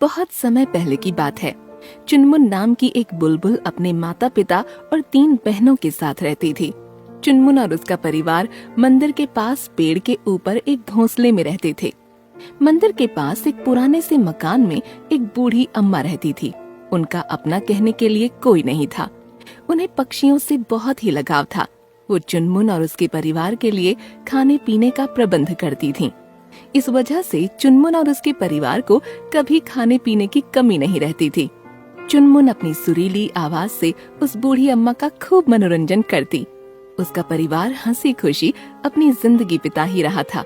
बहुत समय पहले की बात है। चुनमुन नाम की एक बुलबुल अपने माता पिता और 3 बहनों के साथ रहती थी। चुनमुन और उसका परिवार मंदिर के पास पेड़ के ऊपर एक घोंसले में रहते थे। मंदिर के पास एक पुराने से मकान में एक बूढ़ी अम्मा रहती थी। उनका अपना कहने के लिए कोई नहीं था। उन्हें पक्षियों से बहुत ही लगाव था। वो चुनमुन और उसके परिवार के लिए खाने पीने का प्रबंध करती थीं। इस वजह से चुनमुन और उसके परिवार को कभी खाने पीने की कमी नहीं रहती थी। चुनमुन अपनी सुरीली आवाज से उस बूढ़ी अम्मा का खूब मनोरंजन करती। उसका परिवार हंसी खुशी अपनी जिंदगी बिता ही रहा था।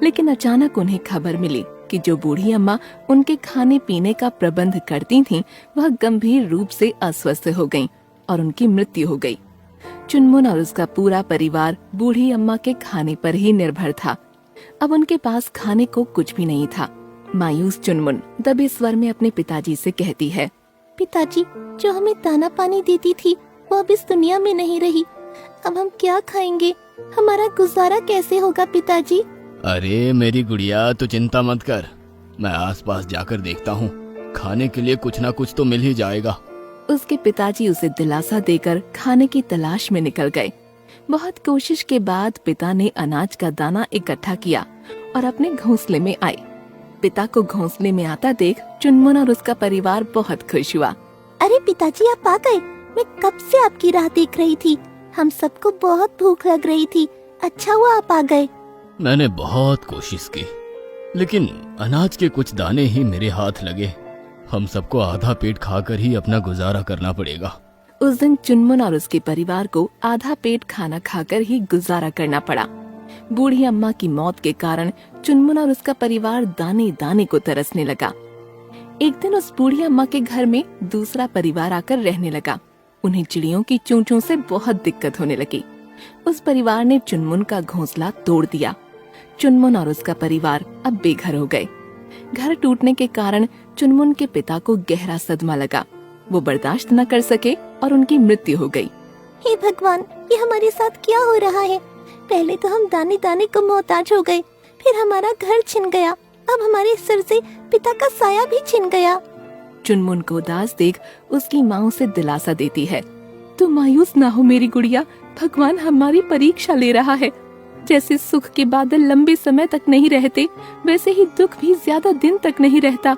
लेकिन अचानक उन्हें खबर मिली कि जो बूढ़ी अम्मा उनके खाने पीने का प्रबंध करती थीं, वह गंभीर रूप से अस्वस्थ हो गईं और उनकी मृत्यु हो गई। चुनमुन और उसका पूरा परिवार बूढ़ी अम्मा के खाने पर ही निर्भर था। अब उनके पास खाने को कुछ भी नहीं था। मायूस चुनमुन दबे स्वर में अपने पिताजी से कहती है, पिताजी, जो हमें दाना पानी देती थी वो अब इस दुनिया में नहीं रही। अब हम क्या खाएंगे? हमारा गुजारा कैसे होगा पिताजी? अरे मेरी गुड़िया, तू चिंता मत कर। मैं आसपास जाकर देखता हूँ। खाने के लिए कुछ ना कुछ तो मिल ही जाएगा। उसके पिताजी उसे दिलासा देकर खाने की तलाश में निकल गए। बहुत कोशिश के बाद पिता ने अनाज का दाना इकट्ठा किया और अपने घोंसले में आए। पिता को घोंसले में आता देख चुनमुन और उसका परिवार बहुत खुश हुआ। अरे पिताजी, आप आ गए। मैं कब से आपकी राह देख रही थी। हम सबको बहुत भूख लग रही थी। अच्छा हुआ आप आ गए। मैंने बहुत कोशिश की, लेकिन अनाज के कुछ दाने ही मेरे हाथ लगे। हम सबको आधा पेट खाकर ही अपना गुजारा करना पड़ेगा। उस दिन चुनमुन और उसके परिवार को आधा पेट खाना खाकर ही गुजारा करना पड़ा। बूढ़ी अम्मा की मौत के कारण चुनमुन और उसका परिवार दाने दाने को तरसने लगा। एक दिन उस बूढ़ी अम्मा के घर में दूसरा परिवार आकर रहने लगा। उन्हें चिड़ियों की चोंचों से बहुत दिक्कत होने लगी। उस परिवार ने चुनमुन का घोंसला तोड़ दिया। चुनमुन और उसका परिवार अब बेघर हो गए। घर टूटने के कारण चुनमुन के पिता को गहरा सदमा लगा। वो बर्दाश्त न कर सके और उनकी मृत्यु हो गई। हे भगवान, ये हमारे साथ क्या हो रहा है? पहले तो हम दाने दाने को मोहताज हो गए, फिर हमारा घर छिन गया, अब हमारे सिर से पिता का साया भी छिन गया। चुनमुन को उदास देख उसकी माँ उसे दिलासा देती है, तुम मायूस ना हो मेरी गुड़िया। भगवान हमारी परीक्षा ले रहा है। जैसे सुख के बादल लंबे समय तक नहीं रहते, वैसे ही दुख भी ज्यादा दिन तक नहीं रहता।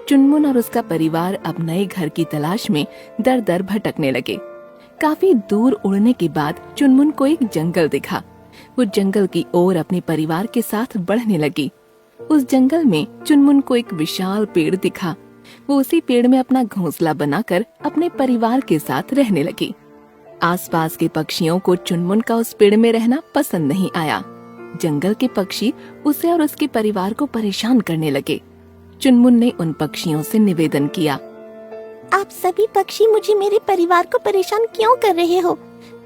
चुनमुन और उसका परिवार अब नए घर की तलाश में दर दर भटकने लगे। काफी दूर उड़ने के बाद चुनमुन को एक जंगल दिखा। वो जंगल की ओर अपने परिवार के साथ बढ़ने लगी। उस जंगल में चुनमुन को एक विशाल पेड़ दिखा। वो उसी पेड़ में अपना घोंसला बनाकर अपने परिवार के साथ रहने लगी। आसपास के पक्षियों को चुनमुन का उस पेड़ में रहना पसंद नहीं आया। जंगल के पक्षी उसे और उसके परिवार को परेशान करने लगे। चुनमुन ने उन पक्षियों से निवेदन किया, आप सभी पक्षी मुझे मेरे परिवार को परेशान क्यों कर रहे हो?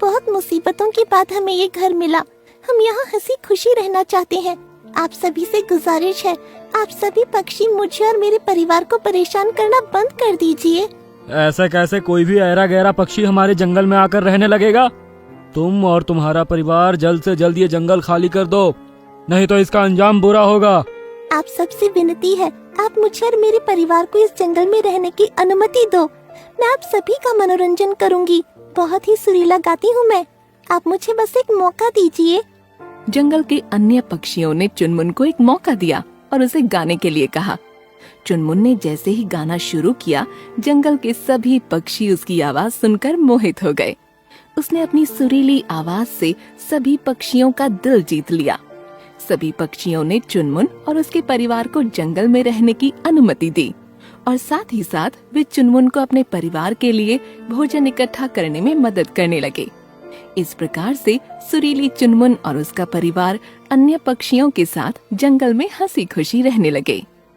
बहुत मुसीबतों के बाद हमें ये घर मिला। हम यहाँ हंसी खुशी रहना चाहते हैं। आप सभी से गुजारिश है, आप सभी पक्षी मुझे और मेरे परिवार को परेशान करना बंद कर दीजिए। ऐसा कैसे कोई भी ऐरा गहरा पक्षी हमारे जंगल में आकर रहने लगेगा? तुम और तुम्हारा परिवार जल्द से जल्द ये जंगल खाली कर दो, नहीं तो इसका अंजाम बुरा होगा। आप सबसे विनती है, आप मुझे और मेरे परिवार को इस जंगल में रहने की अनुमति दो। मैं आप सभी का मनोरंजन करूंगी। बहुत ही सुरीला गाती हूँ मैं। आप मुझे बस एक मौका दीजिए। जंगल के अन्य पक्षियों ने चुनमुन को एक मौका दिया और उसे गाने के लिए कहा। चुनमुन ने जैसे ही गाना शुरू किया, जंगल के सभी पक्षी उसकी आवाज सुनकर मोहित हो गए। उसने अपनी सुरीली आवाज से सभी पक्षियों का दिल जीत लिया। सभी पक्षियों ने चुनमुन और उसके परिवार को जंगल में रहने की अनुमति दी और साथ ही साथ वे चुनमुन को अपने परिवार के लिए भोजन इकट्ठा करने में मदद करने लगे। इस प्रकार से सुरीली चुनमुन और उसका परिवार अन्य पक्षियों के साथ जंगल में हंसी खुशी रहने लगे।